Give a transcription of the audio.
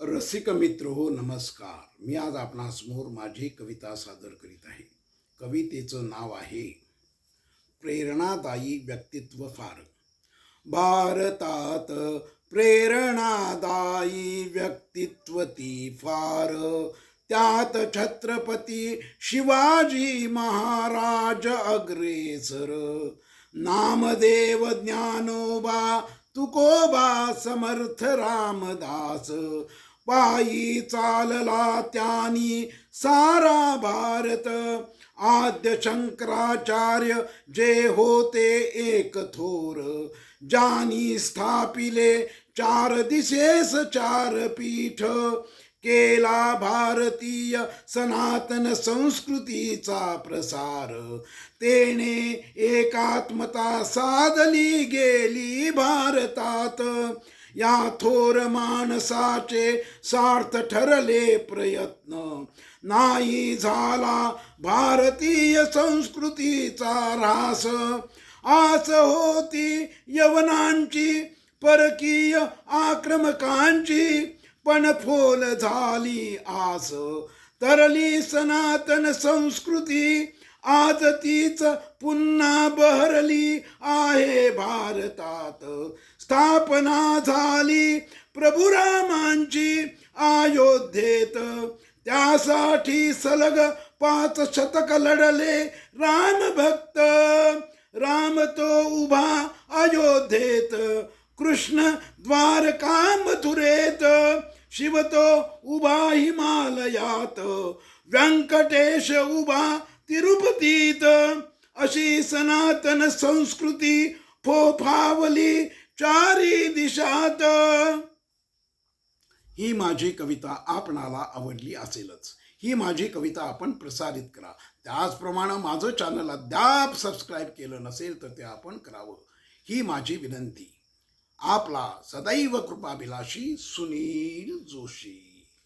रसिक मित्र हो नमस्कार. मी आज आपणासमोर माझी कविता सादर करीत आहे. कवितेचं नाव आहे प्रेरणादायी व्यक्तित्व फार. भारतात प्रेरणादायी व्यक्तित्व ती फार, त्यात छत्रपती शिवाजी महाराज अग्रेसर. नामदेव ज्ञानोबा तुकोबा समर्थ रामदास, पायी चालला त्यानी सारा भारत. आद्य शंकराचार्य जे होते एक थोर, ज्यांनी स्थापिले चार दिशेस चार पीठ. केला भारतीय सनातन संस्कृतीचा प्रसार, तेने एकात्मता साधली गेली भारतात. या थोर माणसाचे सार्थ ठरले प्रयत्न, नाही झाला भारतीय संस्कृतीचा ऱ्हास. आस होती यवनांची परकीय आक्रमकांची, पण फोल झाली आस. तरली सनातन संस्कृती आज तीच पुन्हा बहरली आहे भारतात. स्थापना झाली प्रभू रामांची अयोध्येत, त्यासाठी सलग 5 शतक लढले रामभक्त. राम तो उभा अयोध्येत, कृष्ण द्वारका मथुरेत, शिव तो उभा हिमालयात, व्यंकटेश उभा तिरुपतीत. अशी सनातन संस्कृती फोफावली चारी दिशात. ही माझी कविता आपणाला आवडली असेलच. ही माझी कविता आपण प्रसारित करा. त्याचप्रमाणे माझं चॅनल अद्याप सबस्क्राईब केलं नसेल तर ते आपण करावं, ही माझी विनंती. आपला सदैव कृपाभिलाषी सुनील जोशी.